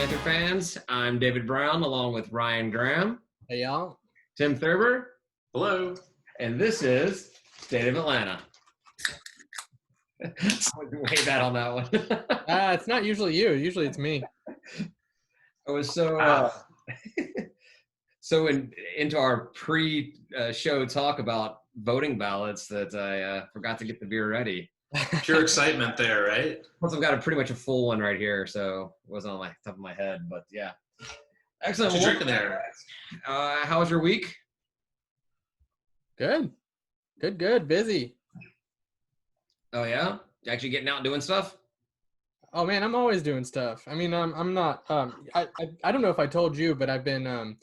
Panther fans. I'm David Brown along with Ryan Graham. Hey, y'all. Tim Thurber. Hello. And this is State of Atlanta. Way bad on that one. It's not usually you. Usually it's me. I was so into our pre-show talk about voting ballots that I forgot to get the beer ready. Pure excitement there, right? Plus, I've got pretty much a full one right here, so it wasn't on my top of my head, but yeah. Excellent. What you drinking there? How was your week? Good. Busy. Oh yeah, you actually getting out and doing stuff? Oh man, I'm always doing stuff. I mean, I'm not. I don't know if I told you, but I've been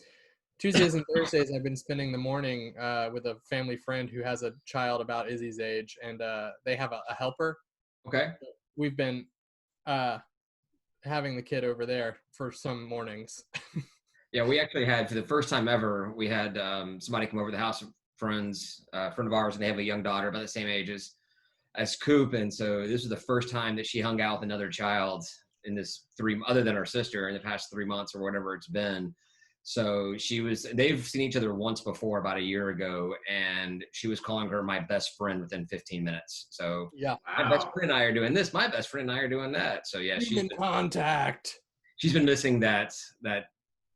Tuesdays and Thursdays. I've been spending the morning with a family friend who has a child about Izzy's age, and they have a helper. Okay. We've been having the kid over there for some mornings. Yeah, we actually had, for the first time ever, we had somebody come over to the house, friend of ours, and they have a young daughter about the same age as Coop, and so this was the first time that she hung out with another child in this other than her sister, in the past 3 months or whatever it's been. So they've seen each other once before about a year ago, and she was calling her my best friend within 15 minutes. So yeah, my best friend and I are doing this. My best friend and I are doing that. So yeah, human contact. She's been missing that that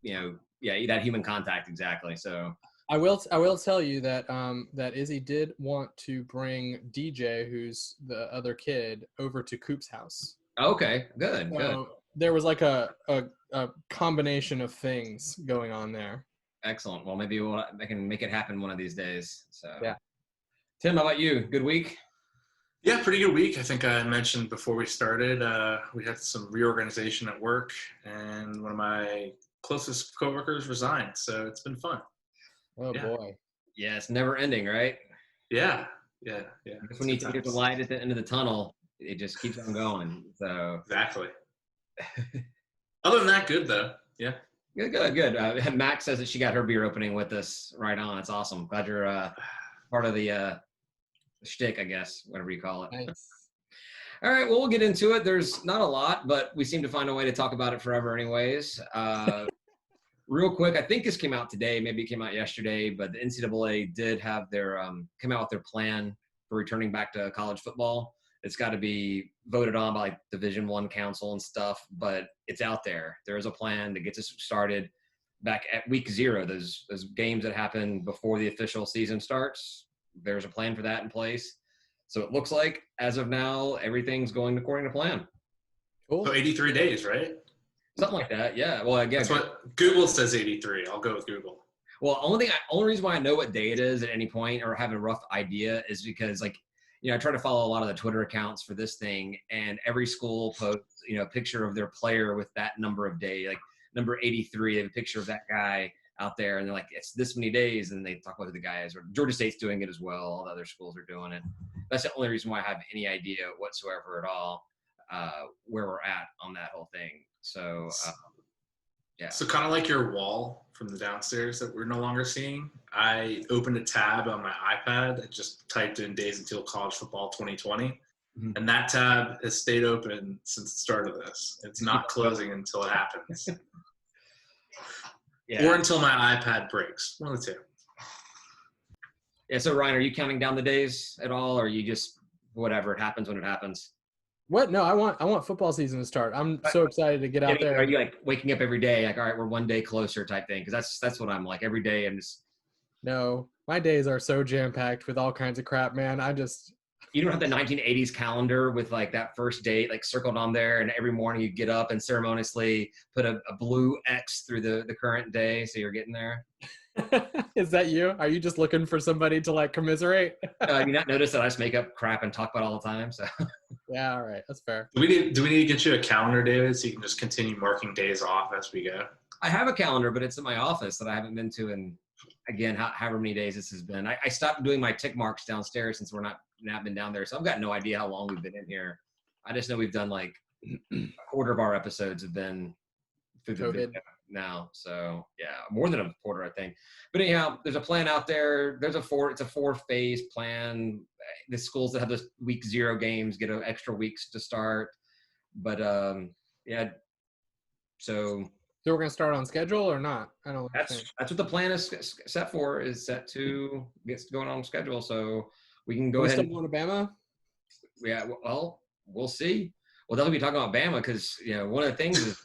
human contact, exactly. So I will tell you that that Izzy did want to bring DJ, who's the other kid, over to Coop's house. Okay, good. There was like a combination of things going on there. Excellent. Well, maybe I can make it happen one of these days. So yeah. Tim, how about you? Good week? Yeah, pretty good week. I think I mentioned before we started, we had some reorganization at work, and one of my closest coworkers resigned. So it's been fun. Oh boy. Yeah, it's never ending, right? Yeah. When you think there's a light at the end of the tunnel, it just keeps on going. So exactly. Other than that, good though. Yeah. Good. Max says that she got her beer opening with us right on. It's awesome. Glad you're part of the shtick, I guess, whatever you call it. Nice. All right, well, we'll get into it. There's not a lot, but we seem to find a way to talk about it forever anyways. Real quick, I think this came out today, maybe it came out yesterday, but the NCAA did have their come out with their plan for returning back to college football. It's got to be voted on by like Division I Council and stuff, but it's out there. There is a plan to get this started back at week 0. Those games that happen before the official season starts, there's a plan for that in place. So it looks like, as of now, everything's going according to plan. Cool. So 83 days, right? Something like that, yeah. Well, again, that's what Google says. 83. I'll go with Google. Well, only reason why I know what day it is at any point or have a rough idea is because, like, I try to follow a lot of the Twitter accounts for this thing, and every school posts, a picture of their player with that number of days, like number 83. They have a picture of that guy out there, and they're like, it's this many days, and they talk about who the guy is. Or Georgia State's doing it as well. All the other schools are doing it. That's the only reason why I have any idea whatsoever at all where we're at on that whole thing. So, yeah. So kind of like your wall from the downstairs that we're no longer seeing, I opened a tab on my iPad. I just typed in days until college football 2020. Mm-hmm. And that tab has stayed open since the start of this. It's not closing until it happens. Yeah. Or until my iPad breaks. One of the two. Yeah. So Ryan, are you counting down the days at all, or are you just whatever, it happens when it happens? What? No, I want football season to start. I'm so excited to get out there. Are you like waking up every day, like, all right, we're one day closer type thing? Because that's what I'm like every day. I'm just. No, my days are so jam packed with all kinds of crap, man. You don't have the 1980s calendar with like that first date like circled on there, and every morning you get up and ceremoniously put a blue X through the current day, so you're getting there. Is that you? Are you just looking for somebody to like commiserate? You not notice that I just make up crap and talk about it all the time? So. Yeah, all right, that's fair. Do we need to get you a calendar, David, so you can just continue marking days off as we go? I have a calendar, but it's in my office that I haven't been to in, again, however many days this has been. I stopped doing my tick marks downstairs since we're not been down there, so I've got no idea how long we've been in here. I just know we've done like a quarter of our episodes have been through the video now, so yeah, more than a quarter, I think. But anyhow, there's a plan out there. It's a 4-phase plan. The schools that have this week 0 games get extra weeks to start, but yeah, So we're gonna start on schedule or not? I don't that's what the plan is set for. Is set to get going on schedule. So we can go we ahead. Still going to Bama? Yeah. Well, we'll see. We'll definitely be talking about Bama because one of the things is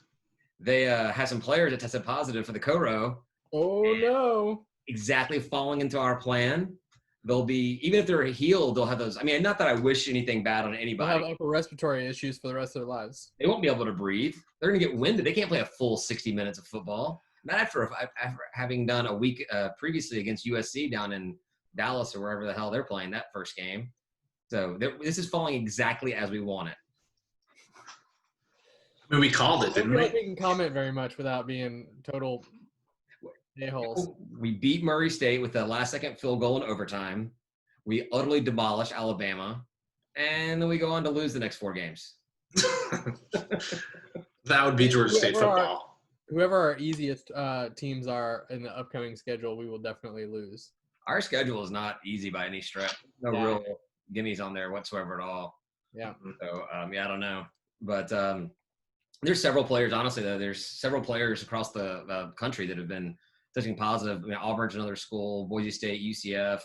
they had some players that tested positive for the Coro. Oh no! Exactly falling into our plan. They'll be, even if they're healed, they'll have those. I mean, not that I wish anything bad on anybody. They'll have upper respiratory issues for the rest of their lives. They won't be able to breathe. They're going to get winded. They can't play a full 60 minutes of football. Not after having done a week previously against USC down in Dallas or wherever the hell they're playing that first game. So this is falling exactly as we want it. I mean, we called it, didn't we? I don't feel like we can comment very much without being total a-holes. We beat Murray State with the last-second field goal in overtime. We utterly demolished Alabama. And then we go on to lose the next 4 games. That would be Georgia State football. Whoever our easiest teams are in the upcoming schedule, we will definitely lose. Our schedule is not easy by any stretch. No real gimmies on there whatsoever at all. Yeah. So, I don't know. But there's several players, honestly, though. There's several players across the country that have been testing positive. Auburn's another school, Boise State, UCF.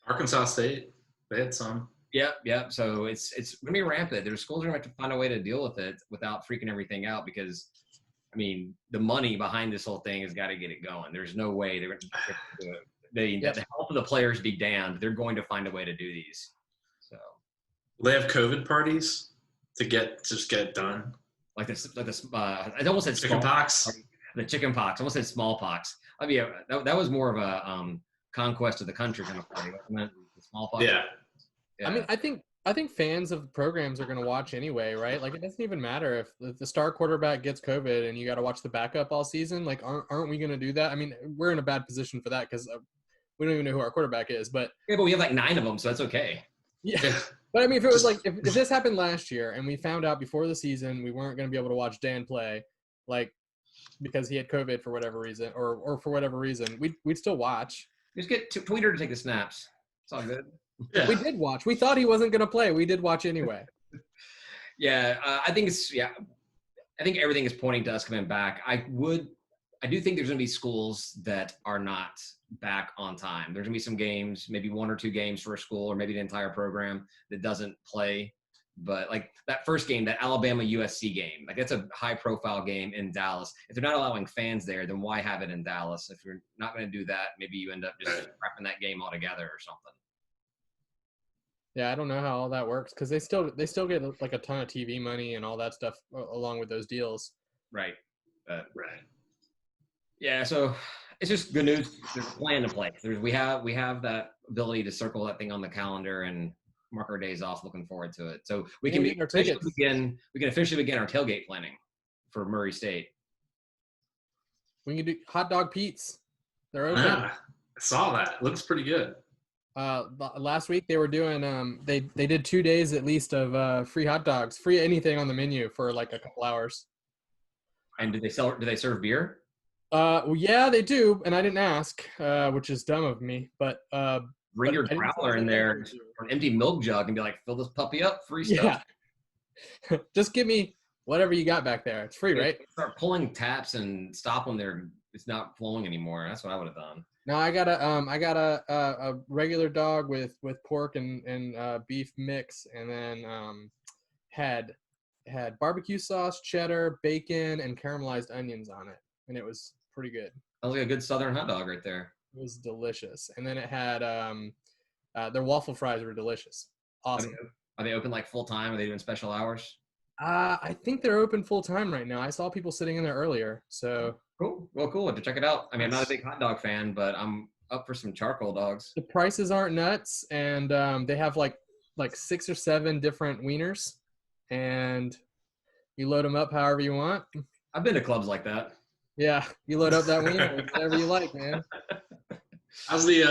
Arkansas State, they had some. Yep. So it's going to be rampant. There's schools are going to have to find a way to deal with it without freaking everything out because, I mean, the money behind this whole thing has got to get it going. There's no way they're going to do it. The help of the players be damned. They're going to find a way to do these. So they have COVID parties to just get it done. Like this, I almost said chickenpox. The chickenpox. I almost said smallpox. I mean, that was more of a conquest of the country kind of party. Wasn't it? The smallpox. Yeah. I mean, I think fans of programs are going to watch anyway, right? Like, it doesn't even matter if the star quarterback gets COVID and you got to watch the backup all season. Like, aren't we going to do that? I mean, we're in a bad position for that because we don't even know who our quarterback is. But we have like 9 of them, so that's okay. Yeah. But I mean, if it was like if this happened last year and we found out before the season we weren't going to be able to watch Dan play, like because he had COVID for whatever reason, or for whatever reason, we'd still watch. Just get Tweeter to take the snaps. It's all good. Yeah. We did watch. We thought he wasn't going to play. We did watch anyway. I think I think everything is pointing to us coming back. I do think there's going to be schools that are not back on time. There's going to be some games, maybe 1 or 2 games for a school or maybe the entire program that doesn't play. But like that first game, that Alabama USC game, like that's a high profile game in Dallas. If they're not allowing fans there, then why have it in Dallas? If you're not going to do that, maybe you end up just scrapping that game altogether or something. Yeah, I don't know how all that works because they still get like a ton of TV money and all that stuff along with those deals. Right. Right. Yeah. So it's just good news. There's a plan to play. We have that ability to circle that thing on the calendar and mark our days off. Looking forward to it. So we can officially begin our tailgate planning for Murray State. We can do hot dog Pete's. They're open. I saw that. Looks pretty good. Last week they were doing they did 2 days at least of free hot dogs, free anything on the menu for like a couple hours. And do they serve beer? Well, yeah, they do, and I didn't ask, which is dumb of me. But bring your growler in there or an empty milk jug and be like, fill this puppy up, free stuff. Yeah. Just give me whatever you got back there. It's free, right? Start pulling taps and stop when it's not flowing anymore. That's what I would have done. No, I got a regular dog with pork and beef mix, and then had barbecue sauce, cheddar, bacon, and caramelized onions on it, and it was pretty good. Sounds like a good Southern hot dog right there. It was delicious, and then it had their waffle fries were delicious. Awesome. Are they open like full time? Are they doing special hours? I think they're open full time right now. I saw people sitting in there earlier, so. Cool. Well, cool. To check it out. I mean, I'm not a big hot dog fan, but I'm up for some charcoal dogs. The prices aren't nuts, and they have like 6 or 7 different wieners, and you load them up however you want. I've been to clubs like that. Yeah, you load up that wiener with whatever you like, man. How's the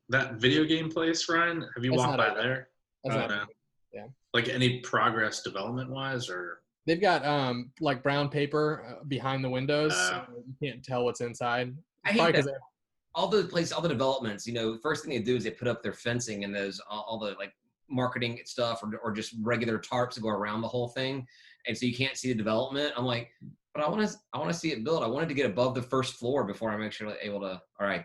that video game place, Ryan? Have you walked by there? That's not yeah. Like any progress development wise, or? They've got like brown paper behind the windows. So you can't tell what's inside. I hate that. All the developments, first thing they do is they put up their fencing and those all the like marketing stuff or just regular tarps to go around the whole thing, and so you can't see the development. I'm like, But I want to see it built. I wanted to get above the first floor before I'm actually able to. All right,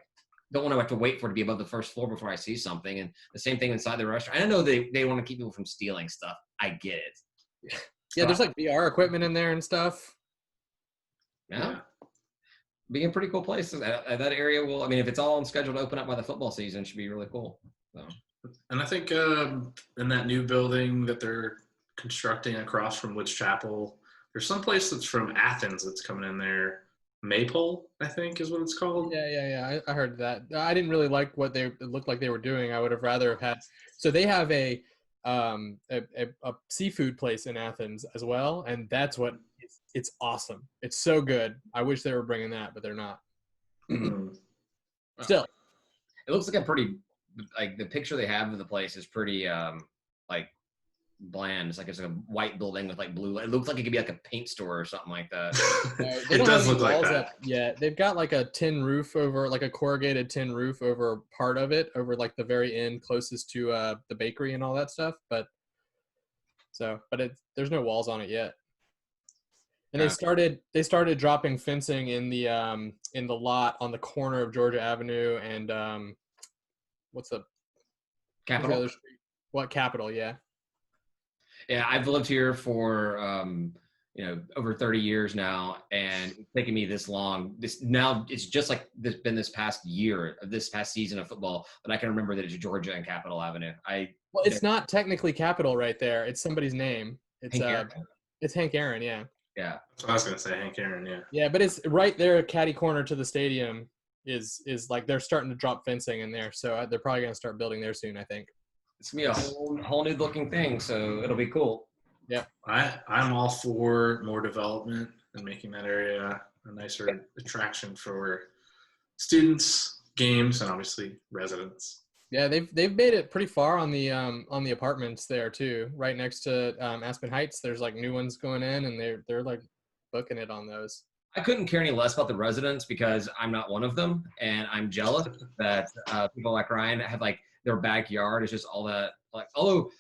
don't want to have to wait for it to be above the first floor before I see something. And the same thing inside the restaurant. I know they want to keep people from stealing stuff. I get it. Yeah, there's like VR equipment in there and stuff. Yeah. Be a pretty cool place. That area will. I mean, if it's all on schedule to open up by the football season, it should be really cool. So. And I think in that new building that they're constructing across from Woods Chapel, there's some place that's from Athens that's coming in there. Maypole, I think, is what it's called. Yeah. I heard that. I didn't really like what it looked like they were doing. I would have rather have had. So they have a seafood place in Athens as well, and that's what it's awesome. It's so good. I wish they were bringing that, but they're not. Still, it looks like a pretty the picture they have of the place is pretty like bland. It's like a white building with like blue. It looks like it could be like a paint store or something like that. It does look like that. Yeah, they've got like a tin roof over, like a corrugated tin roof over part of it, over like the very end closest to the bakery and all that stuff. But there's no walls on it yet. And they started dropping fencing in the lot on the corner of Georgia Avenue and what's the Capitol? What Capitol? Yeah. Yeah, I've lived here for over 30 years now, and it's taken me this long. It's just like this past year of this past season of football that I can remember that it's Georgia and Capitol Avenue. Well, it's not technically Capitol right there. It's somebody's name. It's Hank Aaron. Yeah. Yeah. That's what I was gonna say, Hank Aaron. Yeah. Yeah, but it's right there, catty corner to the stadium. Is like they're starting to drop fencing in there, so they're probably gonna start building there soon. I think. It's gonna be a whole new looking thing, so it'll be cool. Yeah, I'm all for more development and making that area a nicer attraction for students, games, and obviously residents. Yeah, they've made it pretty far on the apartments there too. Right next to Aspen Heights, there's like new ones going in, and they're like booking it on those. I couldn't care any less about the residents because I'm not one of them, and I'm jealous that people like Ryan have like their backyard is just all that. Like, although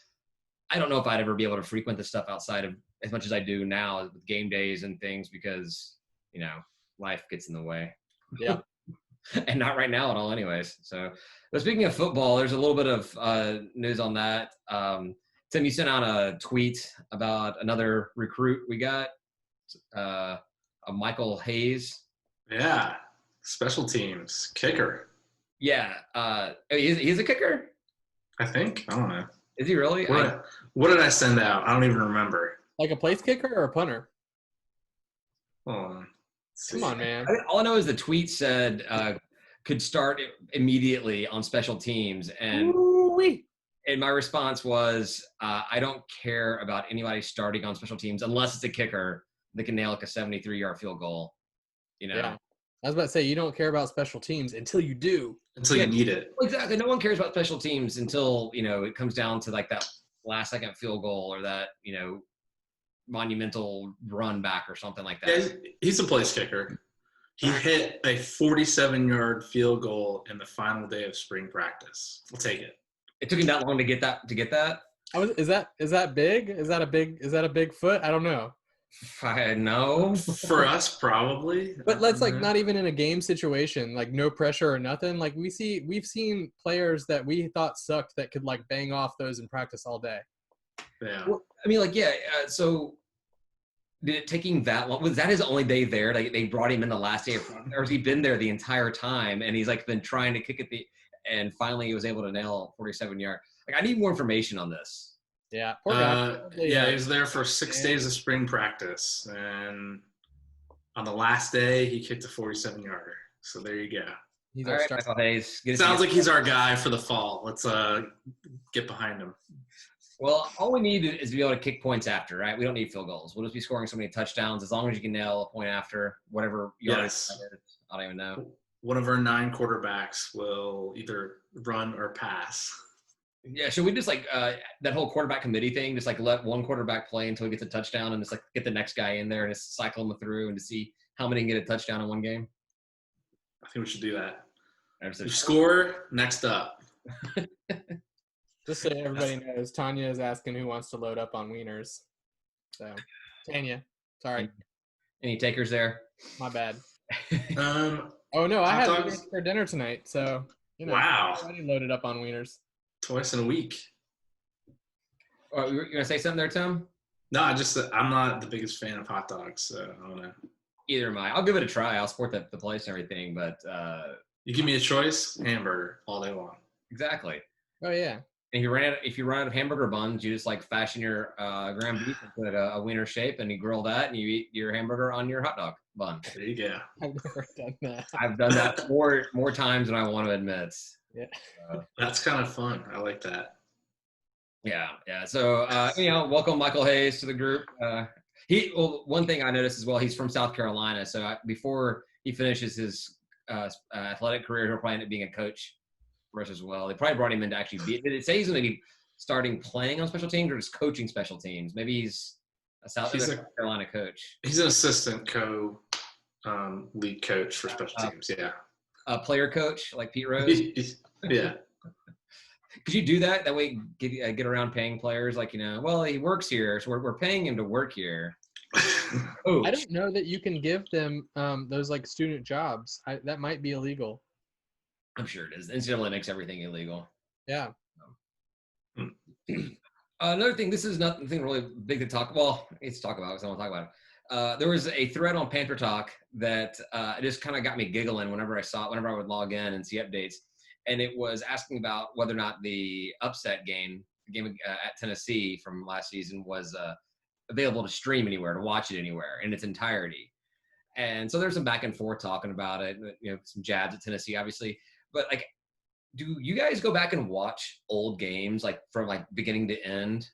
I don't know if I'd ever be able to frequent the stuff outside of as much as I do now with game days and things because life gets in the way. Yeah, and not right now at all, anyways. So, but speaking of football, there's a little bit of news on that. Tim, you sent out a tweet about another recruit we got. Michael Hayes. Yeah, special teams kicker. Yeah, he's a kicker. I think. I don't know. Is he really? What did I send out? I don't even remember. Like a place kicker or a punter? Come on, man. All I know is the tweet said could start immediately on special teams, and my response was I don't care about anybody starting on special teams unless it's a kicker that can nail like a 73-yard field goal. Yeah. I was about to say, you don't care about special teams until you do. Until you need it. Exactly. No one cares about special teams until, it comes down to like that last second field goal or that, monumental run back or something like that. Yeah, he's a place kicker. He hit a 47-yard field goal in the final day of spring practice. We'll take it. It took him that long to get that? Is that big? Is that a big foot? I don't know. I know. For us, probably. But let's not even in a game situation, like no pressure or nothing. Like we've seen players that we thought sucked that could like bang off those in practice all day. Yeah. Well, I mean, so did it take him that long? Was that his only day there? Like they brought him in the last day of practice, or has he been there the entire time? And he's like been trying to kick it and finally he was able to nail a 47-yard. Like I need more information on this. Yeah. Poor guy. He was there for 6 days of spring practice, and on the last day, he kicked a 47-yarder. So there you go. He's all right, Michael Hayes. Sounds like he's our guy for the fall. Let's get behind him. Well, all we need is to be able to kick points after, right? We don't need field goals. We'll just be scoring so many touchdowns as long as you can nail a point after whatever yard. Yes. I don't even know. One of our 9 quarterbacks will either run or pass. Yeah, should we just that whole quarterback committee thing, just like let one quarterback play until he gets a touchdown and just like get the next guy in there and just cycle them through and to see how many can get a touchdown in one game? I think we should do that. You score, next up. Just so everybody knows, Tanya is asking who wants to load up on wieners. So, Tanya, sorry. Any takers there? My bad. Um, Oh no, I hot had dogs? wieners for dinner tonight, so Wow. already loaded up on wieners. Twice in a week. Oh, you gonna say something there, Tim? No, I'm not the biggest fan of hot dogs, so I don't know. Either am I. I'll give it a try. I'll support the place and everything, but You give me a choice, hamburger all day long. exactly. Oh yeah. And if you run out of hamburger buns, you just like fashion your ground beef into a wiener shape, and you grill that, and you eat your hamburger on your hot dog bun. There you go. I've never done that. I've done that more times than I want to admit. Yeah. That's kind of fun. I like that. Yeah. So welcome Michael Hayes to the group. One thing I noticed as well, he's from South Carolina. So before he finishes his athletic career, he'll probably end up being a coach for us as well. They probably brought him in to actually be. Did it say he's going to be starting playing on special teams or just coaching special teams? Maybe he's a South Carolina coach. He's an assistant lead coach for special teams. Yeah. A player coach like Pete Rose. Yeah. Could you do that? That way, get around paying players like well, he works here, so we're paying him to work here. I don't know that you can give them those like student jobs. That might be illegal. I'm sure it is. NCAA makes everything illegal. Yeah. Another thing, this is nothing really big to talk. Well, it's talk about because I want to talk about it. There was a thread on Panther Talk that just kind of got me giggling whenever I would log in and see updates, and it was asking about whether or not the upset game at Tennessee from last season was available to stream anywhere, to watch it anywhere in its entirety. And so there's some back and forth talking about it, some jabs at Tennessee, obviously. But like, do you guys go back and watch old games like from like beginning to end?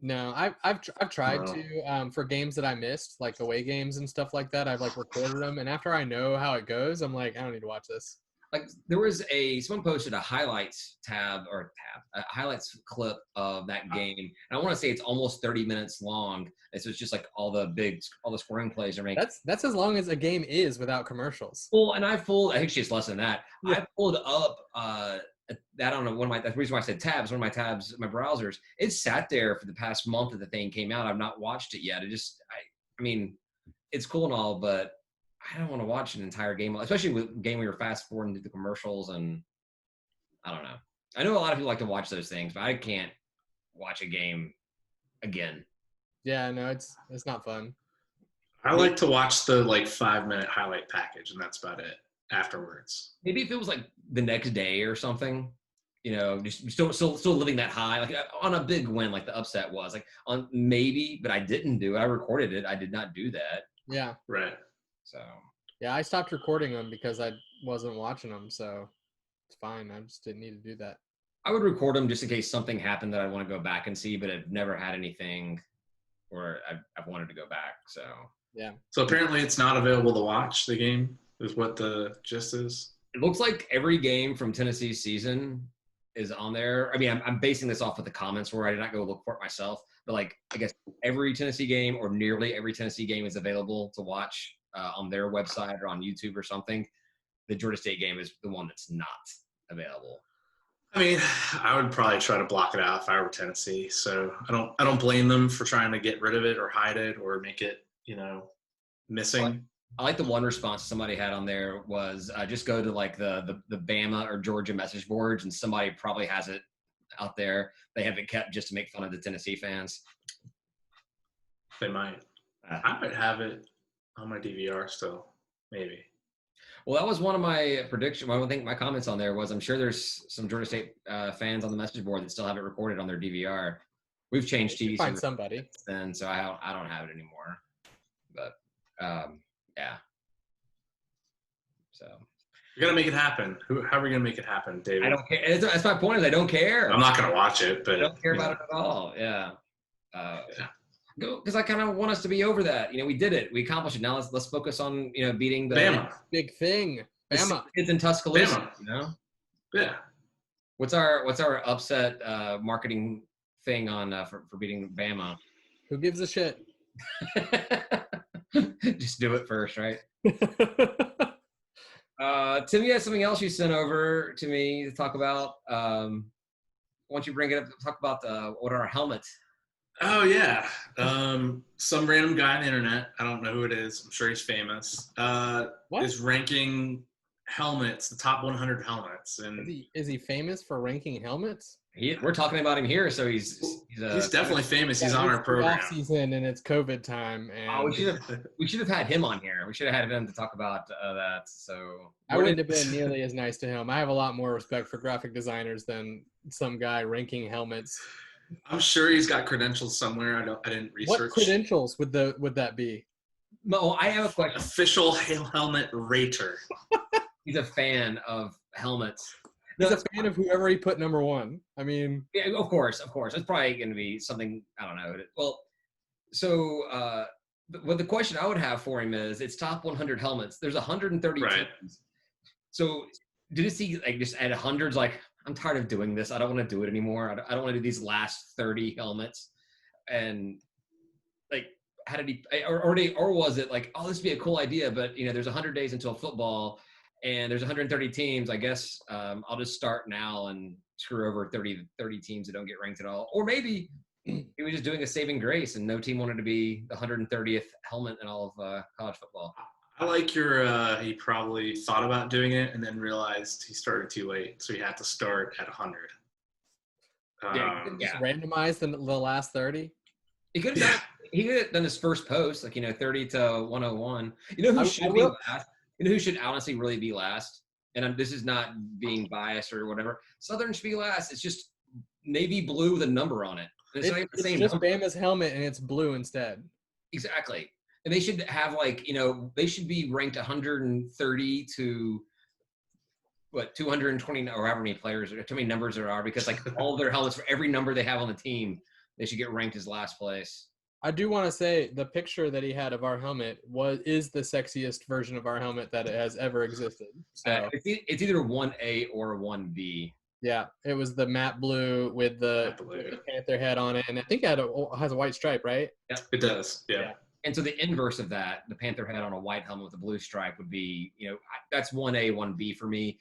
No, I've tried to for games that I missed, like away games and stuff like that. I've like recorded them, and after I know how it goes, I'm like, I don't need to watch this. Like there was someone posted a highlights a highlights clip of that game, and I want to say it's almost 30 minutes long. So it's just like all the scoring plays are making. That's as long as a game is without commercials. Well, and I think it's less than that. Yeah. I pulled up that on that's the reason why I said tabs. One of my tabs, my browsers, it sat there for the past month that the thing came out. I've not watched it yet. I mean, it's cool and all, but I don't want to watch an entire game, especially with a game where you're fast forwarding through the commercials, and I don't know. I know a lot of people like to watch those things, but I can't watch a game again. Yeah, no, it's not fun. I like to watch the 5-minute highlight package, and that's about it afterwards. Maybe if it was like the next day or something, just still living that high, like on a big win, like the upset was like on maybe, but I didn't do it. I recorded it. I did not do that. Yeah. Right. So. Yeah, I stopped recording them because I wasn't watching them, so it's fine. I just didn't need to do that. I would record them just in case something happened that I want to go back and see, but I've never had anything where I've wanted to go back. So. Yeah. So apparently it's not available to watch the game, is what the gist is. It looks like every game from Tennessee's season is on there. I mean, I'm basing this off of the comments where I did not go look for it myself, but I guess every Tennessee game or nearly every Tennessee game is available to watch on their website or on YouTube or something. The Georgia State game is the one that's not available. I mean, I would probably try to block it out if I were Tennessee. So I don't blame them for trying to get rid of it or hide it or make it, missing. I like the one response somebody had on there was just go to the Bama or Georgia message boards, and somebody probably has it out there. They have it kept just to make fun of the Tennessee fans. They might. I might have it on my DVR still, maybe. Well, that was one of my predictions. I think my comments on there was I'm sure there's some Georgia State fans on the message board that still have it recorded on their DVR. We've changed TVs. Find somebody. Then, so I don't have it anymore. But yeah. So you're gonna make it happen. How are we gonna make it happen, David? I don't care. That's my point. Is I don't care. I'm not gonna watch it, but I don't care about it at all. Yeah. Because I kind of want us to be over that. We did it. We accomplished it. Now let's focus on beating the Bama. Big thing. Bama. It's in Tuscaloosa. Bama. Yeah. What's our upset marketing thing on for beating Bama? Who gives a shit? Just do it first, right? Tim, you had something else you sent over to me to talk about. Once you bring it up, talk about what are our helmets? Oh yeah. Some random guy on the internet, I don't know who it is, I'm sure he's famous, What? is ranking helmets, the top 100 helmets. And Is he famous for ranking helmets? We're talking about him here, so he's definitely famous. He's Yeah, on it's our the off program. season and it's COVID time, Oh, and we should have had him on here. We should have had him to talk about that. So I wouldn't have been nearly as nice to him. I have a lot more respect for graphic designers than some guy ranking helmets. I'm sure he's got credentials somewhere. I didn't What research. credentials would that be? Mo, I have a question. Official helmet rater. He's a fan of helmets. He's a fan of whoever he put number one. I mean, yeah, of course. It's probably going to be something, I don't know. Well, so the question I would have for him is, it's top 100 helmets. There's 130 Right. teams. So did it see like just at hundreds? Like, I'm tired of doing this. I don't want to do it anymore. I don't want to do these last 30 helmets. And like, how did he? Or was it like, oh, this would be a cool idea, but there's 100 days until football, and there's 130 teams. I guess I'll just start now and screw over 30 teams that don't get ranked at all. Or maybe he was just doing a saving grace, and no team wanted to be the 130th helmet in all of college football. I like your, he probably thought about doing it and then realized he started too late. So he had to start at 100. just randomize the last 30. He could have done, he could have done his first post, like 30 to 101. You know who should be last? You know who should honestly really be last? And this is not being biased or whatever. Southern should be last. It's just navy blue with a number on it. And It's just Bama's helmet and it's blue instead. Exactly. And they should have they should be ranked 130 to 220 or however many players or too many numbers there are, because like all of their helmets for every number they have on the team, they should get ranked as last place. I do want to say the picture that he had of our helmet is the sexiest version of our helmet that has ever existed. So it's either 1A or 1B. Yeah, it was the matte blue with the panther head on it, and I think it has a white stripe, right? Yeah, it does. Yeah. And so the inverse of that, the panther head on a white helmet with a blue stripe, would be, that's 1A, 1B for me.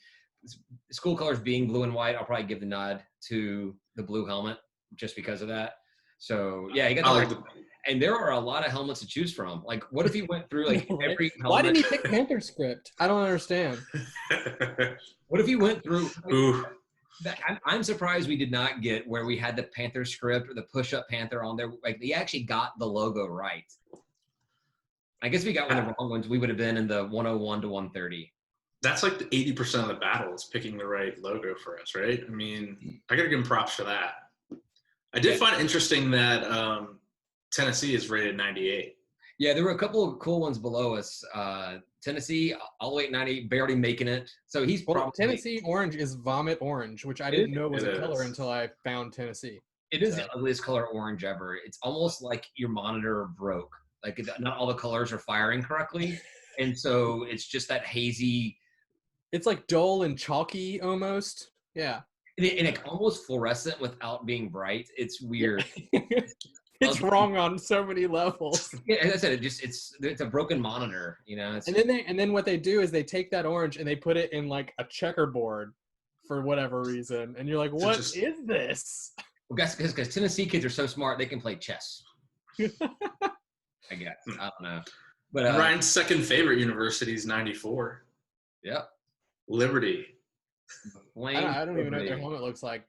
School colors being blue and white, I'll probably give the nod to the blue helmet just because of that. So yeah, he got and there are a lot of helmets to choose from. Like, what if he went through like every helmet? Why didn't he pick Panther script? I don't understand. What if he went through? I'm surprised we did not get where we had the Panther script or the push-up Panther on there. Like, they actually got the logo right. I guess if we got one of the wrong ones, we would have been in the 101 to 130. That's like the 80% of the battle is picking the right logo for us, right? I mean, I got to give him props for that. I did find it interesting that Tennessee is rated 98. Yeah, there were a couple of cool ones below us. Tennessee, all the way at 90, barely making it. So he's probably Tennessee orange is vomit orange, which I didn't know was a color until I found Tennessee. It is the ugliest color orange ever. It's almost like your monitor broke. Like, not all the colors are firing correctly. And so it's just that hazy. It's like dull and chalky almost. Yeah. And it's almost fluorescent without being bright. It's weird. It's wrong on so many levels. Yeah, as I said, it's a broken monitor, And then what they do is they take that orange and they put it in like a checkerboard for whatever reason, and you're like, "What is this?" Well, guess because Tennessee kids are so smart, they can play chess. I guess I don't know, but Ryan's second favorite university is 94. Yep, Liberty. I don't even know what their helmet looks like.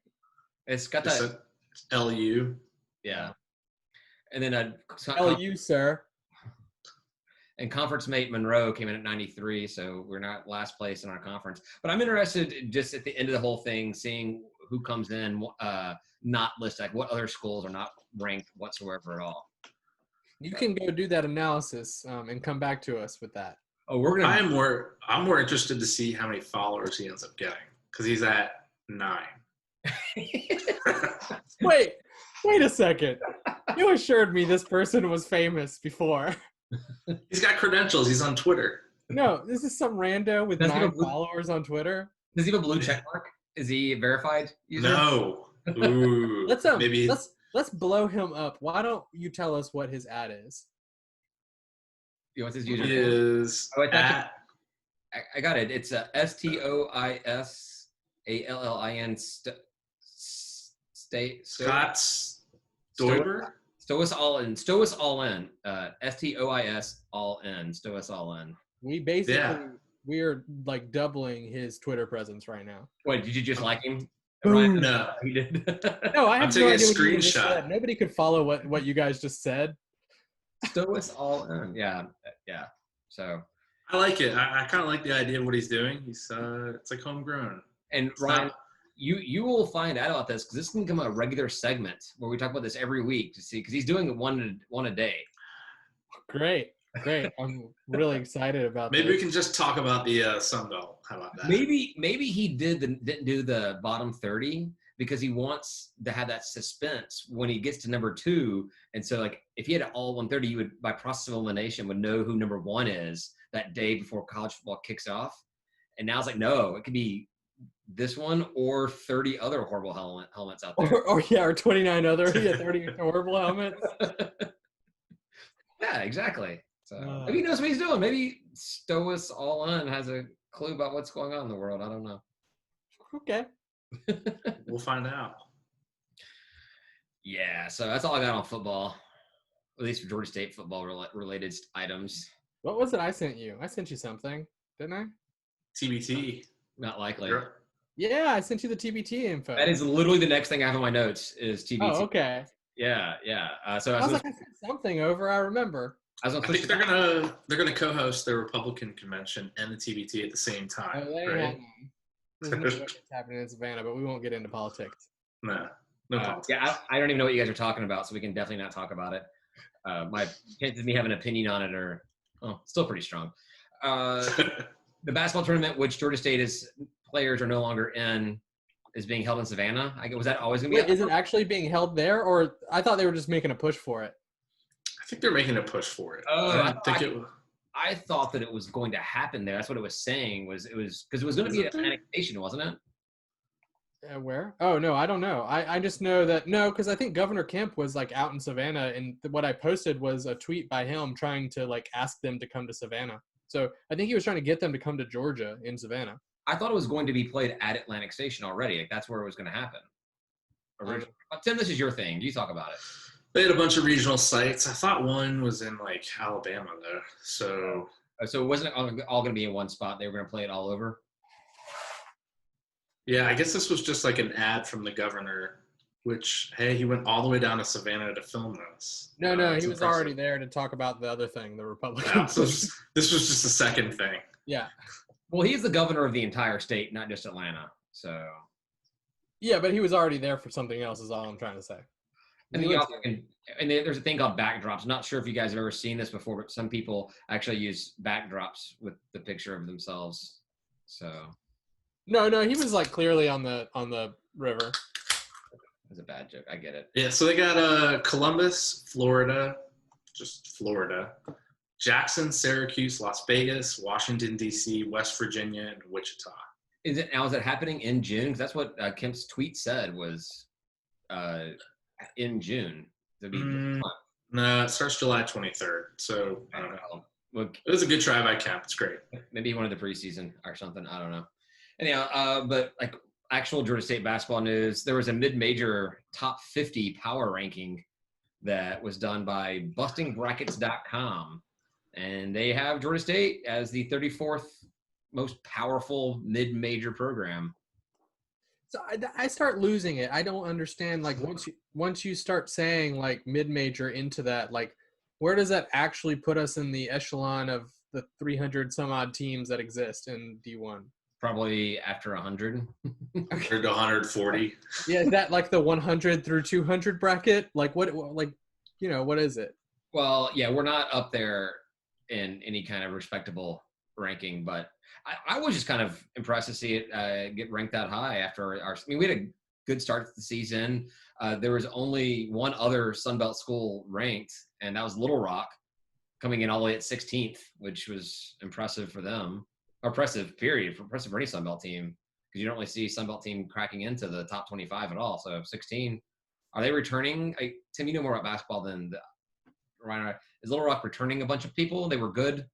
It's got that LU. Yeah. And then LU, sir. And conference mate Monroe came in at 93, so we're not last place in our conference. But I'm interested just at the end of the whole thing, seeing who comes in not listed, like what other schools are not ranked whatsoever at all. You can go do that analysis and come back to us with that. Oh, we're gonna. I'm more interested to see how many followers he ends up getting, because he's at 9. Wait a second. You assured me this person was famous before. He's got credentials. He's on Twitter. No, this is some rando with 9 followers on Twitter. Does he have a blue check mark? Is he a verified user? No. Ooh, let's blow him up. Why don't you tell us what his ad is? What's his user? Is I got it. It's a STOISALLIN. Scott Stoiber. Stow us all in. Stow us all in. STOIS all in. Stow us all in. We basically we are like doubling his Twitter presence right now. Wait, did you just like him, Boom. Ryan? No. He did. No, I I'm have no taking a idea what you even just screenshot. said. Nobody could follow what you guys just said. Stow us all in. Yeah. So. I like it. I kind of like the idea of what he's doing. He's it's like homegrown. And Ryan, you will find out about this because this can become a regular segment where we talk about this every week to see because he's doing one a day. Great. I'm really excited about Maybe this. we can just talk about the Sun Belt. How about that? Maybe he didn't do the bottom 30 because he wants to have that suspense when he gets to number 2. And so, like, if he had all 130, you would, by process of elimination, would know who number 1 is that day before college football kicks off. And now it's like, no, it could be this one or 30 other horrible helmets out there. Or 29 other 30 horrible helmets. Yeah, exactly. So maybe he knows what he's doing. Maybe Stow us all in has a clue about what's going on in the world. I don't know. Okay. We'll find out. Yeah, so that's all I got on football, at least for Georgia State football related items. What was it I sent you? I sent you something, didn't I? TBT. Not likely. Sure. Yeah, I sent you the TBT info. That is literally the next thing I have in my notes is TBT. Oh, okay. Yeah. So I was like, I sent something over. I remember. I think they're gonna co-host the Republican convention and the TBT at the same time. Oh, Right? There's no what's happening in Savannah, but we won't get into politics. No politics. Yeah, I don't even know what you guys are talking about, so we can definitely not talk about it. My chances of me having an opinion on it are still pretty strong. The basketball tournament, which Georgia State's players are no longer in, is being held in Savannah. Was that always going to be? Wait, is it actually being held there, or I thought they were just making a push for it? I think they're making a push for it. I thought that it was going to happen there. That's what it was saying. It was because it was going to be an annexation, wasn't it? Where? Oh no, I don't know. I just know that because I think Governor Kemp was like out in Savannah, and what I posted was a tweet by him trying to like ask them to come to Savannah. So I think he was trying to get them to come to Georgia in Savannah. I thought it was going to be played at Atlantic Station already. Like that's where it was going to happen. Tim, this is your thing. You talk about it. They had a bunch of regional sites. I thought one was in like Alabama though. So it wasn't all going to be in one spot. They were going to play it all over. Yeah, I guess this was just like an ad from the governor, which, hey, he went all the way down to Savannah to film this. No, he was already there to talk about the other thing, the Republican. Yeah, so this was just the second thing. Yeah. Well, he's the governor of the entire state, not just Atlanta. So. Yeah, but he was already there for something else is all I'm trying to say. And there's a thing called backdrops. I'm not sure if you guys have ever seen this before, but some people actually use backdrops with the picture of themselves. So. No, he was like clearly on the river. That's a bad joke. I get it. Yeah, so they got Columbus, Florida, just Florida, Jackson, Syracuse, Las Vegas, Washington, D.C., West Virginia, and Wichita. Is it happening in June? Because that's what Kemp's tweet said was in June. No, it starts July 23rd. So I don't know. Well, it was a good try by Kemp. It's great. Maybe he wanted the preseason or something. I don't know. Anyhow, but like actual Georgia State basketball news, there was a mid-major top 50 power ranking that was done by bustingbrackets.com. And they have Georgia State as the 34th most powerful mid-major program. So I start losing it. I don't understand. Like once you start saying like mid-major into that, like where does that actually put us in the echelon of the 300 some odd teams that exist in D1? Probably after 100. 100 to 140. Yeah, is that like the 100 through 200 bracket? Like what is it? Well, yeah, we're not up there in any kind of respectable ranking, but I was just kind of impressed to see it get ranked that high after we had a good start to the season. There was only one other Sun Belt school ranked, and that was Little Rock, coming in all the way at 16th, which was impressive for them. Impressive for any Sun Belt team, because you don't really see Sun Belt team cracking into the top 25 at all. So 16, are they returning? Tim, you know more about basketball than Ryan. Is Little Rock returning a bunch of people? They were good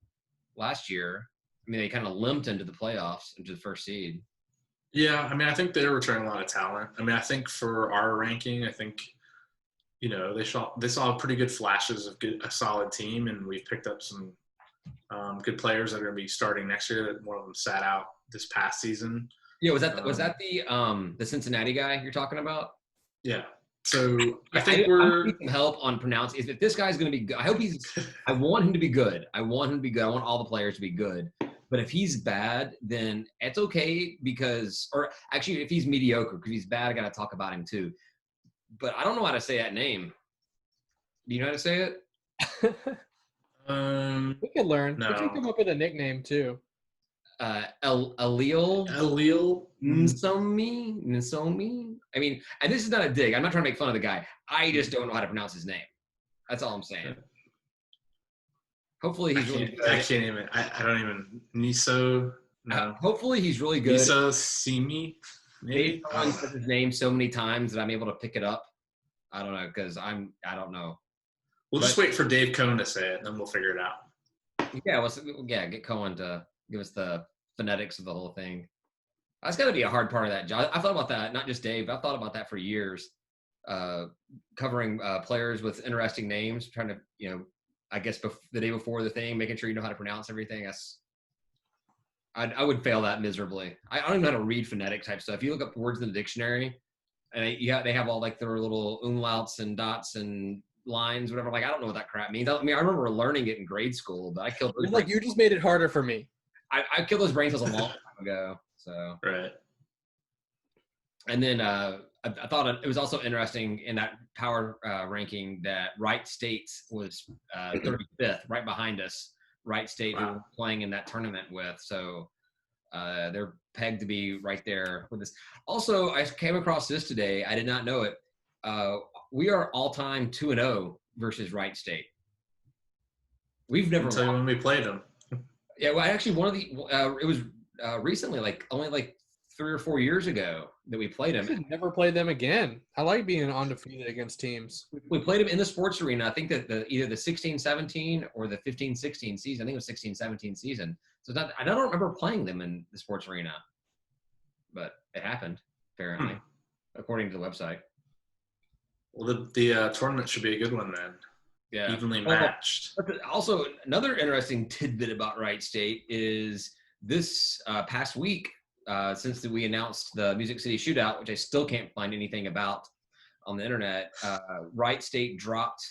last year. I mean, they kind of limped into the playoffs, into the first seed. Yeah, I mean, I think they're returning a lot of talent. I mean, I think for our ranking, I think they saw pretty good flashes of a solid team, and we've picked up some good players that are going to be starting next year. One of them sat out this past season. Yeah, was that the Cincinnati guy you're talking about? Yeah. So yeah, I think I need some help on pronouncing. If this guy's going to be good, I want him to be good. I want all the players to be good. But if he's bad, then it's okay or actually, if he's mediocre, because he's bad, I got to talk about him too. But I don't know how to say that name. Do you know how to say it? We could learn. No. We can come up with a nickname too. Alil Nsomi. I mean, and this is not a dig. I'm not trying to make fun of the guy. I just don't know how to pronounce his name. That's all I'm saying. Hopefully he's really good. I can't even. I don't even. Niso. No. Hopefully he's really good. Niso Simi. Maybe someone says his name so many times that I'm able to pick it up. I don't know because I don't know. We'll just wait for Dave Cohn to say it, and then we'll figure it out. Yeah, get Cohen to give us the phonetics of the whole thing. That's got to be a hard part of that job. I thought about that, not just Dave, but I've thought about that for years, covering players with interesting names, trying to, I guess the day before the thing, making sure you know how to pronounce everything. I would fail that miserably. I don't even know how to read phonetic type stuff. If you look up words in the dictionary, and they have all like their little umlauts and dots and lines, whatever. Like, I don't know what that crap means. I remember learning it in grade school, but I killed those. Like, you just made it harder for me. I killed those brain cells a long time ago. So right. And then I thought it was also interesting in that power ranking that Wright State was 35th, right behind us. Wright State, who we're playing in that tournament with. So they're pegged to be right there with us. Also, I came across this today. I did not know it. We are all-time 2-0 versus Wright State. We've never won when we played them. Yeah, well, actually, it was recently, only 3 or 4 years ago that we played them. We should never play them again. I like being undefeated against teams. We played them in the sports arena. I think that either the 16-17 or the 15-16 season. I think it was 16-17 season. So I don't remember playing them in the sports arena, but it happened apparently, according to the website. Well, the tournament should be a good one then. Yeah, evenly matched. Also, another interesting tidbit about Wright State is this past week, since we announced the Music City Shootout, which I still can't find anything about on the internet, Wright State dropped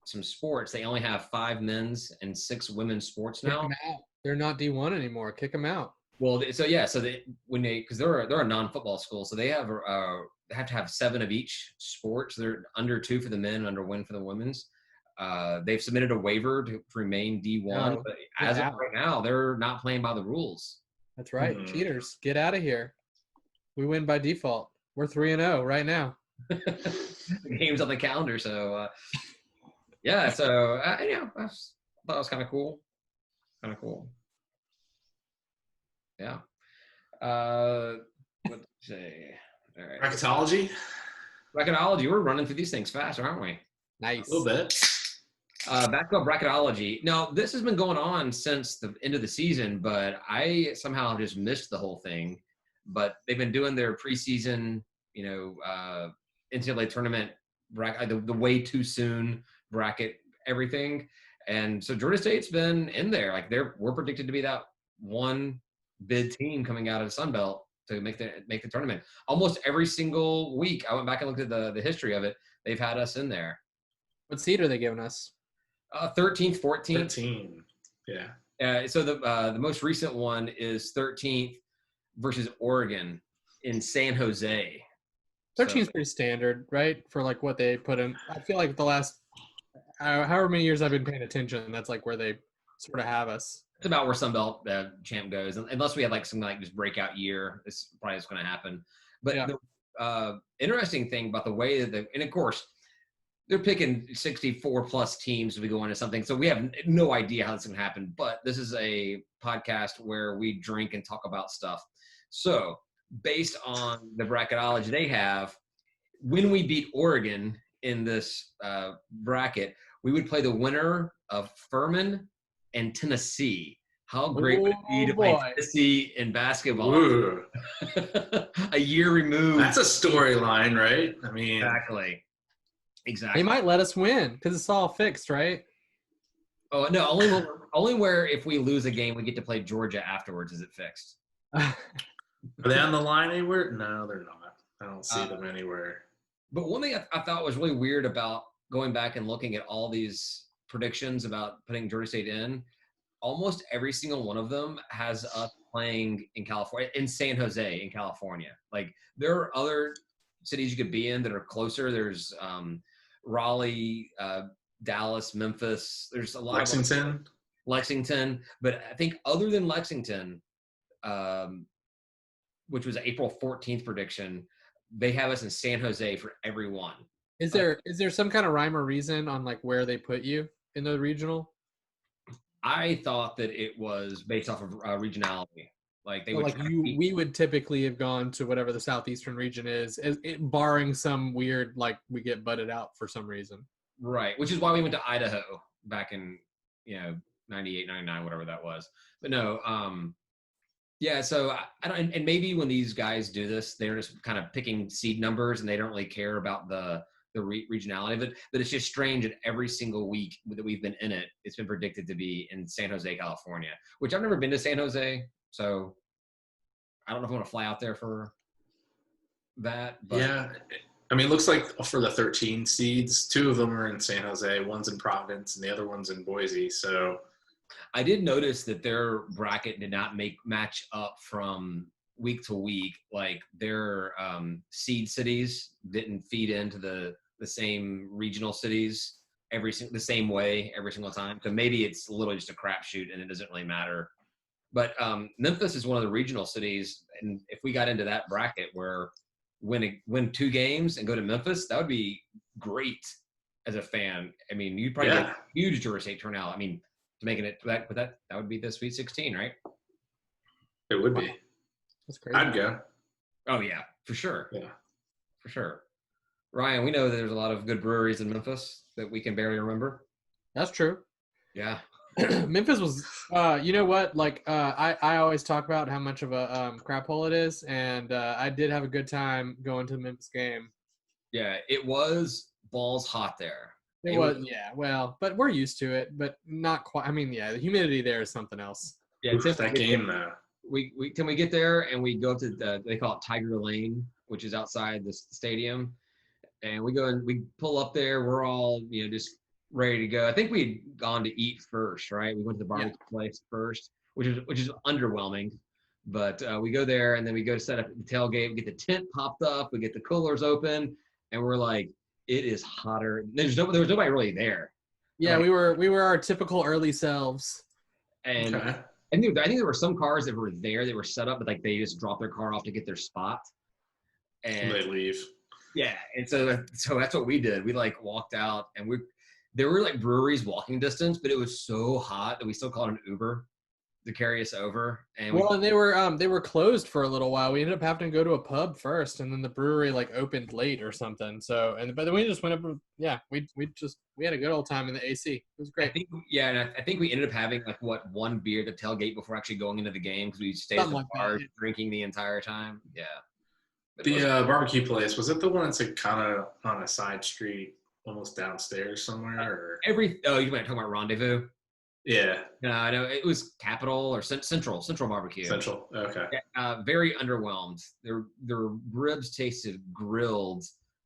some sports. They only have 5 men's and 6 women's sports now. Kick them out. They're not D1 anymore. Kick them out. Well, because they're a non-football school, so they have to have 7 of each sport. So they're under 2 for the men and under 1 for the women's. They've submitted a waiver to remain D1, but as of right now, they're not playing by the rules. That's right. Cheaters, get out of here. We win by default. We're 3-0 right now. The game's on the calendar, so yeah. So I thought it was kind of cool. Yeah. What to say? All right. Bracketology. We're running through these things fast, aren't we? Nice. A little bit. Basketball bracketology. Now, this has been going on since the end of the season, but I somehow just missed the whole thing. But they've been doing their preseason, NCAA tournament bracket, the way too soon bracket, everything. And so Georgia State's been in there. We're predicted to be that one bid team coming out of the Sun Belt to make the tournament. Almost every single week, I went back and looked at the history of it. They've had us in there. What seed are they giving us? 13th, 14th. 13. Yeah. So the most recent one is 13th versus Oregon in San Jose. 13 is pretty standard, right? For what they put in. I feel like the last however many years I've been paying attention, that's where they sort of have us. It's about where Sunbelt champ goes, unless we had some just breakout year. It's probably what's going to happen. But yeah. The interesting thing about the way and of course, they're picking 64 plus teams to be going to something. So we have no idea how this is going to happen, but this is a podcast where we drink and talk about stuff. So based on the bracketology they have, when we beat Oregon in this bracket, we would play the winner of Furman and Tennessee. How great would it be to play Tennessee in basketball? A year removed. That's a storyline, right? I mean, exactly. Exactly. They might let us win because it's all fixed, right? Oh no, only where if we lose a game we get to play Georgia afterwards is it fixed. Are they on the line anywhere? No, they're not. I don't see them anywhere. But one thing I thought was really weird about going back and looking at all these predictions about putting Georgia State in, almost every single one of them has us playing in California, in San Jose, in California. Like there are other cities you could be in that are closer. There's Raleigh, Dallas, Memphis. There's a lot of Lexington. But I think other than Lexington, which was April 14th prediction, they have us in San Jose for every one. Is there some kind of rhyme or reason on like where they put you in the regional? I thought that it was based off of regionality. Like they would we would typically have gone to whatever the southeastern region is, barring some weird like we get butted out for some reason. Right, which is why we went to Idaho back in 98, 99, whatever that was. But no, yeah. So I don't, and maybe when these guys do this, they're just kind of picking seed numbers and they don't really care about the regionality of it. But it's just strange that every single week that we've been in it, it's been predicted to be in San Jose, California, which I've never been to San Jose. So I don't know if I want to fly out there for that. But yeah. I mean, it looks like for the 13 seeds, 2 of them are in San Jose, one's in Providence, and the other one's in Boise. So I did notice that their bracket did not match up from week to week. Like their seed cities didn't feed into the same regional cities the same way every single time. So maybe it's literally just a crapshoot and it doesn't really matter. But Memphis is one of the regional cities, and if we got into that bracket where win 2 games and go to Memphis, that would be great as a fan. I mean, you'd probably get a huge Georgia State turnout. I mean, making it that would be the Sweet 16, right? It would be. That's crazy. I'd go. Oh yeah, for sure. Yeah, for sure. Ryan, we know that there's a lot of good breweries in Memphis that we can barely remember. That's true. Yeah. Memphis was, you know what? Like, I always talk about how much of a crap hole it is, and I did have a good time going to the Memphis game. Yeah, it was balls hot there. It was, yeah. Well, but we're used to it, but not quite. I mean, yeah, the humidity there is something else. Yeah, that game. We get there and we go to they call it Tiger Lane, which is outside the stadium, and we go and we pull up there. We're all just ready to go. I think we'd gone to eat first, right? We went to the barbecue place first, which is underwhelming. But we go there and then we go to set up the tailgate. We get the tent popped up. We get the coolers open, and we're like, it is hotter. There was nobody really there. Yeah, right? we were our typical early selves. And okay. I think there were some cars that were there. They were set up, but like they just dropped their car off to get their spot. And they leave. Yeah, and so that's what we did. We like walked out, and there were like breweries walking distance, but it was so hot that we still called an Uber to carry us over. And they were closed for a little while. We ended up having to go to a pub first, and then the brewery like opened late or something. So but then we just went up. Yeah, we had a good old time in the AC. It was great. I think we ended up having like one beer at the tailgate before actually going into the game because we stayed at the bar drinking the entire time. Yeah. The barbecue place, was it the one that's like kind of on a side street, almost downstairs somewhere? You might talk about Rendezvous. Yeah. No, I know it was Capital or Central Barbecue. Central, okay. Very underwhelmed. Their ribs tasted grilled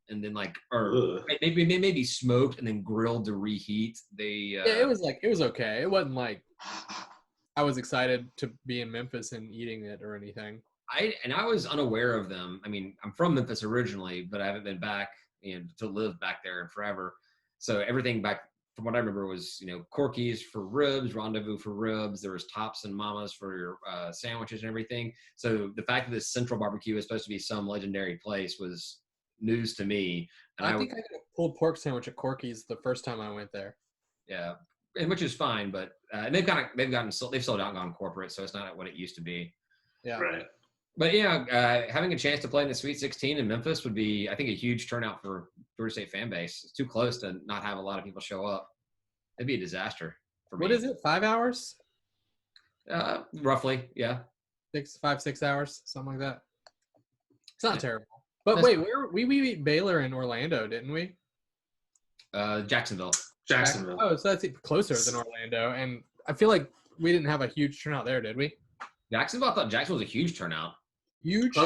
and then maybe smoked and then grilled to reheat. It was okay. It wasn't like I was excited to be in Memphis and eating it or anything. I was unaware of them. I mean, I'm from Memphis originally, but I haven't been back to live back there in forever. So everything back from what I remember was, Corky's for ribs, Rendezvous for ribs. There was Tops and Mamas for your sandwiches and everything. So the fact that this Central Barbecue is supposed to be some legendary place was news to me. And I think I got a pulled pork sandwich at Corky's the first time I went there. Yeah, and which is fine, but they've sold out and gone corporate, so it's not what it used to be. Yeah, right. But having a chance to play in the Sweet 16 in Memphis would be, I think, a huge turnout for Georgia State fan base. It's too close to not have a lot of people show up. It'd be a disaster for me. What is it? 5 hours? Roughly, yeah. 6 hours, something like that. It's not terrible. But wait, we beat Baylor in Orlando, didn't we? Jacksonville. Jacksonville. Oh, so that's closer than Orlando. And I feel like we didn't have a huge turnout there, did we? Jacksonville, I thought Jacksonville was a huge turnout. Huge? I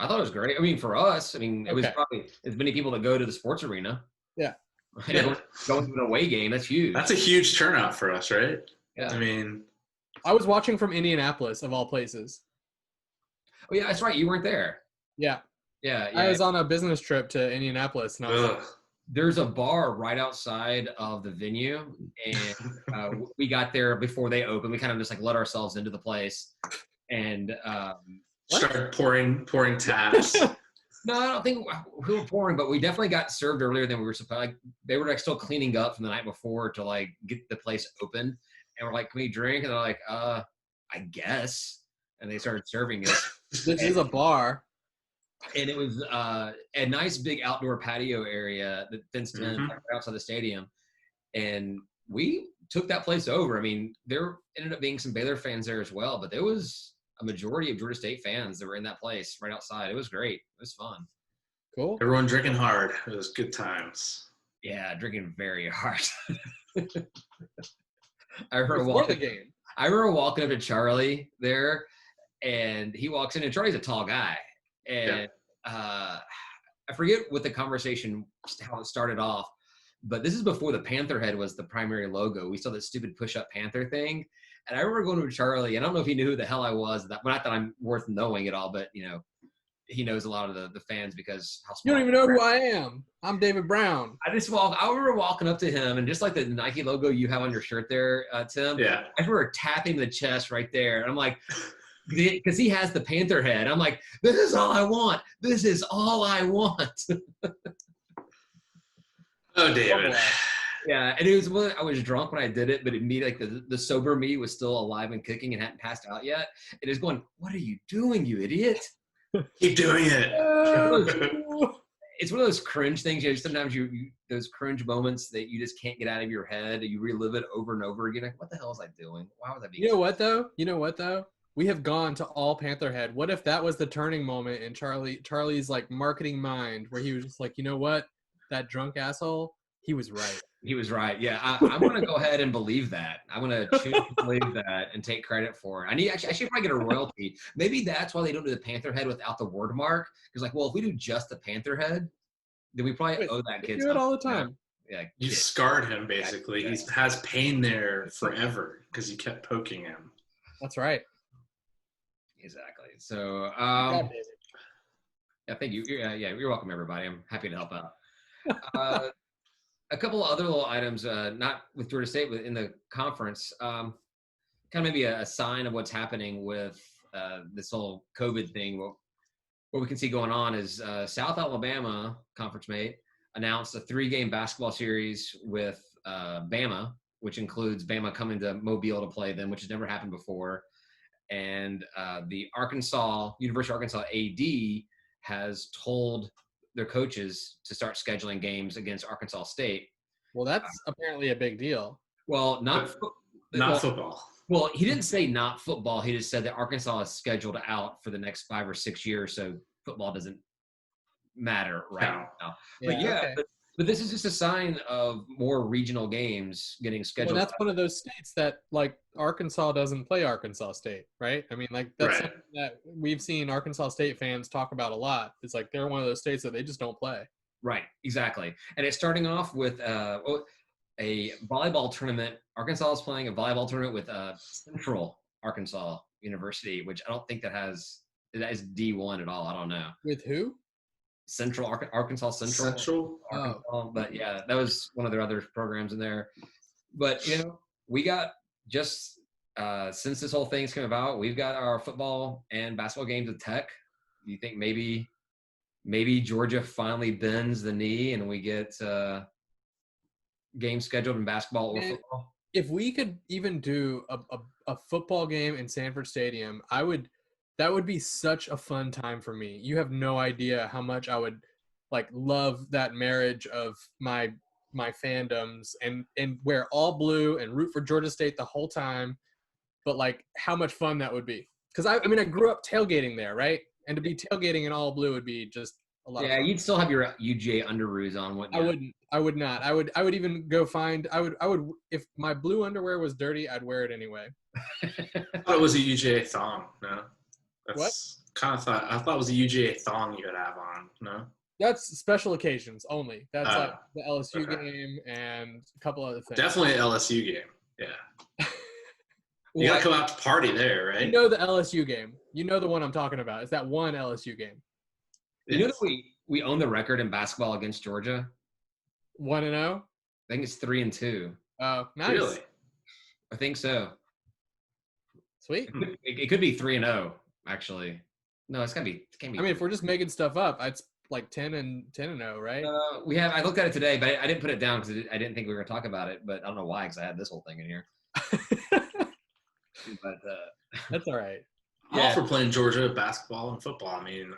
thought it was great. I mean, for us, I mean, it was probably as many people that go to the sports arena. Yeah. Going to an away game, that's huge. That's a huge turnout for us, right? Yeah. I mean, I was watching from Indianapolis, of all places. Oh, yeah, that's right. You weren't there. Yeah. Yeah. I was on a business trip to Indianapolis, and I was like, there's a bar right outside of the venue, and we got there before they opened. We kind of just like let ourselves into the place, and started pouring taps. No, I don't think we were pouring, but we definitely got served earlier than we were supposed. Like, they were like still cleaning up from the night before to like get the place open, and we're like, "Can we drink?" And they're like, I guess." And they started serving it. This is a bar. And it was a nice big outdoor patio area that fenced in right outside the stadium. And we took that place over. I mean, there ended up being some Baylor fans there as well, but there was a majority of Georgia State fans that were in that place right outside. It was great. It was fun. Cool. Everyone drinking hard. It was good times. Yeah, drinking very hard. I Before the game. I remember walking up to Charlie there, and he walks in, and Charlie's a tall guy. And I forget what the conversation, how it started off, but this is before the Panther head was the primary logo. We saw that stupid push-up Panther thing. And I remember going to Charlie, and I don't know if he knew who the hell I was. Not that I'm worth knowing at all, but, you know, he knows a lot of the fans because how You don't even know who I am. I'm David Brown. I remember walking up to him, and just like the Nike logo you have on your shirt there, Tim, I remember tapping the chest right there. And I'm like, because he has the Panther head. I'm like, this is all I want. This is all I want. Oh, David. Yeah, and it was I was drunk when I did it, but immediately like the sober me was still alive and kicking and hadn't passed out yet. It is going, what are you doing, you idiot? Keep doing it. It's one of those cringe things. You know, sometimes you those cringe moments that you just can't get out of your head. You relive it over and over again. Like, what the hell was I doing? Why was I being? You know what though? We have gone to all Pantherhead. What if that was the turning moment in Charlie's like marketing mind, where he was just like, you know what, that drunk asshole, he was right. He was right. Yeah, I'm going to go ahead and believe that. I'm going to choose to believe that and take credit for it. I should probably get a royalty. Maybe that's why they don't do the Panther head without the word mark. Because like, well, if we do just the Panther head, then we probably owe that kid. We do it all the time. Yeah, you scarred him basically. He has pain there forever because you kept poking him. That's right. Exactly. So, yeah, thank you. Yeah, you're welcome, everybody. I'm happy to help out. A couple of other little items, not with Georgia State, but in the conference, kind of maybe a sign of what's happening with this whole COVID thing. What we can see going on is South Alabama, conference mate, announced a 3-game basketball series with Bama, which includes Bama coming to Mobile to play them, which has never happened before. And the University of Arkansas AD has told their coaches to start scheduling games against Arkansas State. Well, that's apparently a big deal. Well, not football. Well, he didn't say not football. He just said that Arkansas is scheduled out for the next 5 or 6 years, so football doesn't matter right now. But this is just a sign of more regional games getting scheduled. Well, that's one of those states that, like, Arkansas doesn't play Arkansas State, right? I mean, like, that's something that we've seen Arkansas State fans talk about a lot. It's like they're one of those states that they just don't play. Right, exactly. And it's starting off with a volleyball tournament. Arkansas is playing a volleyball tournament with Central Arkansas University, which I don't think that is D1 at all. I don't know. With who? Arkansas Central. Arkansas. But yeah, that was one of their other programs in there. But you know, we got just since this whole thing's come about, we've got our football and basketball games at Tech. Do you think maybe Georgia finally bends the knee and we get games scheduled in basketball or football? If we could even do a football game in Sanford Stadium, that would be such a fun time for me. You have no idea how much I would like love that marriage of my fandoms and wear all blue and root for Georgia State the whole time. But like how much fun that would be. Because I mean I grew up tailgating there, right? And to be tailgating in all blue would be just a lot of Yeah, fun. you'd still have your UGA underoos on, wouldn't I you? wouldn't. I would not. I would even go find. I would. If my blue underwear was dirty, I'd wear it anyway. I thought it was a UGA thong. No, What? that's kind of thought. I thought it was a UGA thong you could have on. No. That's special occasions only. That's like the LSU okay. game and a couple other things. Definitely an LSU game. Yeah. You Well, gotta come out to party there, right? You know the LSU game. You know the one I'm talking about. It's that one LSU game. you know that we own the record in basketball against Georgia? 1-0. I think it's 3-2. Oh, nice. Really? I think so. Sweet. It could be 3-0, actually. No, it's gotta be. It can't be. I mean, if we're just making stuff up, it's like 10-0, right? we have. I looked at it today, but I didn't put it down because I didn't think we were gonna talk about it. But I don't know why, because I had this whole thing in here. But That's all right. I'm all for playing Georgia basketball and football. I mean,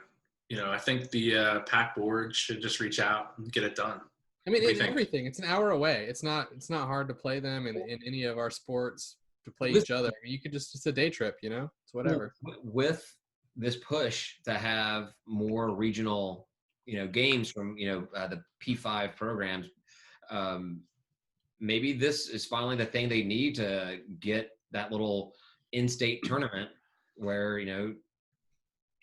I think the PAC board should just reach out and get it done. I mean, it's everything. It's an hour away. It's not hard to play them in any of our sports to play each other. I mean, you could it's a day trip, It's whatever. With this push to have more regional, games from, the P5 programs, maybe this is finally the thing they need to get that little in-state tournament where,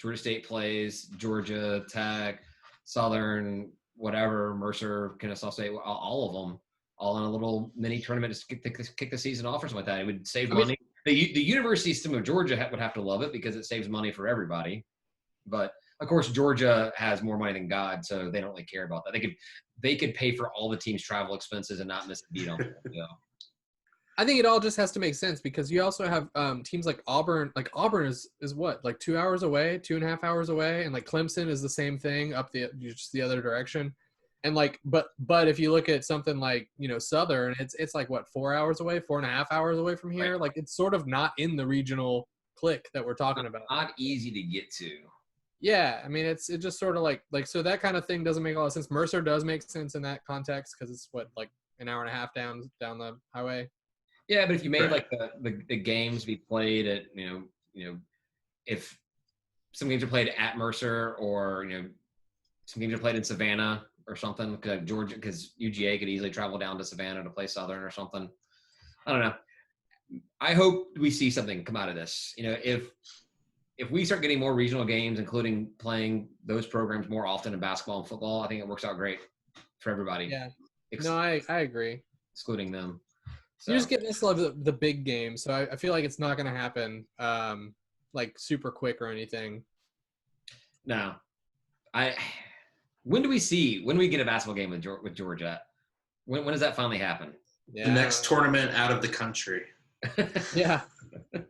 Georgia State plays Georgia Tech, Southern, whatever, Mercer, Kennesaw State, all of them, all in a little mini tournament to kick the season off or something like that. It would save money. The university system of Georgia would have to love it because it saves money for everybody. But of course, Georgia has more money than God, so they don't really care about that. They could pay for all the team's travel expenses and not miss a beat on it. I think it all just has to make sense because you also have teams like Auburn. Like Auburn is what, like 2 hours away, 2.5 hours away, and like Clemson is the same thing up just the other direction. And like, but if you look at something like Southern, it's like what, 4 hours away, 4.5 hours away from here. Right. Like it's sort of not in the regional clique that we're talking about. Not easy to get to. Yeah, I mean it just sort of like so that kind of thing doesn't make a lot of sense. Mercer does make sense in that context because it's what, like an hour and a half down the highway. Yeah, but if you made like the games be played at if some games are played at Mercer or some games are played in Savannah or something, because UGA could easily travel down to Savannah to play Southern or something. I don't know. I hope we see something come out of this. If we start getting more regional games, including playing those programs more often in basketball and football, I think it works out great for everybody. Yeah. No, I agree. Excluding them. So. You're just getting us the big games, so I feel like it's not going to happen like super quick or anything. No. When do we get a basketball game with Georgia? When does that finally happen? Yeah. The next tournament out of the country. Yeah.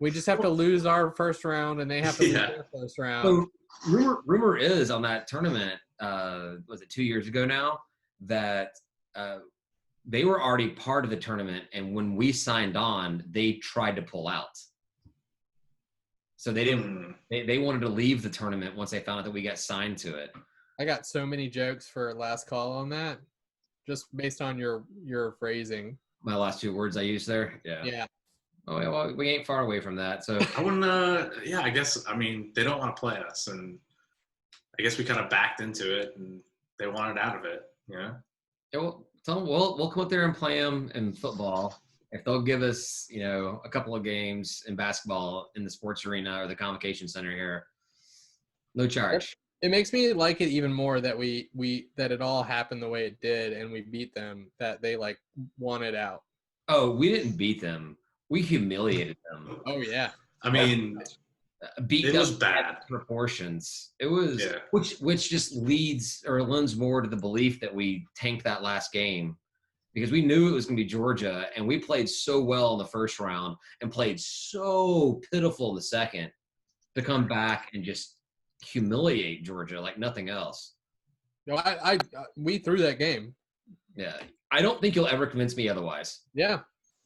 We just have to lose our first round, and they have to lose their first round. So rumor is on that tournament, was it 2 years ago now, that they were already part of the tournament, and when we signed on, they tried to pull out. So they didn't. They wanted to leave the tournament once they found out that we got signed to it. I got so many jokes for last call on that, just based on your phrasing. My last two words I used there. Yeah. Yeah. Oh yeah, well, we ain't far away from that. So I wouldn't. I guess. I mean, they don't want to play us, and I guess we kind of backed into it, and they wanted out of it. Yeah. Well, tell them we'll come up there and play them in football. If they'll give us, a couple of games in basketball in the sports arena or the convocation center here, no charge. It makes me like it even more that that it all happened the way it did, and we beat them. That they like wanted out. Oh, we didn't beat them. We humiliated them. Oh yeah. I mean, it was bad proportions. It was, which just lends more to the belief that we tanked that last game, because we knew it was going to be Georgia, and we played so well in the first round and played so pitiful in the second to come back and just humiliate Georgia like nothing else. No, we threw that game. Yeah, I don't think you'll ever convince me otherwise. Yeah,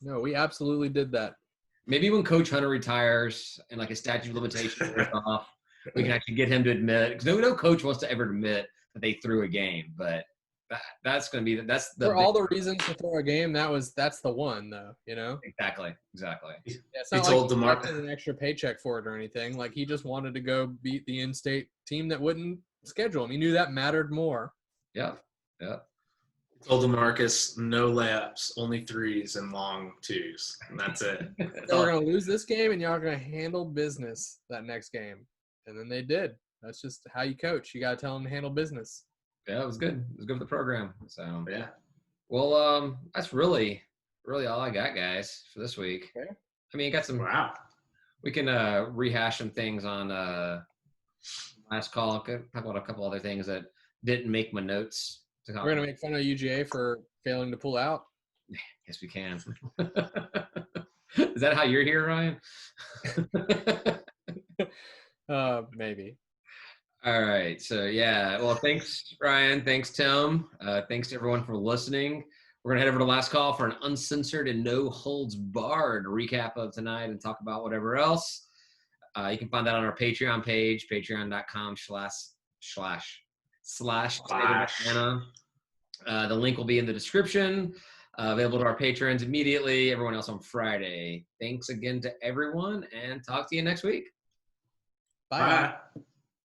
no, we absolutely did that. Maybe when Coach Hunter retires and like a statute of limitations wears off, we can actually get him to admit, because no coach wants to ever admit that they threw a game. But that's going to be for all the reasons to throw a game. That's the one though, Exactly. Yeah, it's not told like he an extra paycheck for it or anything. Like he just wanted to go beat the in-state team that wouldn't schedule him. He knew that mattered more. Yeah. Told DeMarcus, no layups, only threes and long twos, and that's it. So we're going to lose this game, and y'all are going to handle business that next game. And then they did. That's just how you coach. You got to tell them to handle business. Yeah, it was good. It was good for the program. So Yeah. Well, that's really all I got, guys, for this week. Okay. I mean, you got some. Wow. We can rehash some things on last call. Talk about a couple other things that didn't make my notes. We're going to make fun of UGA for failing to pull out. Yes, we can. Is that how you're here, Ryan? Maybe. All right. So, yeah. Well, thanks, Ryan. Thanks, Tim. Thanks to everyone for listening. We're going to head over to last call for an uncensored and no holds barred recap of tonight and talk about whatever else. You can find that on our Patreon page, patreon.com/State-of-Atlanta. The link will be in the description. Available to our patrons immediately. Everyone else on Friday. Thanks again to everyone, and talk to you next week. Bye. Bye.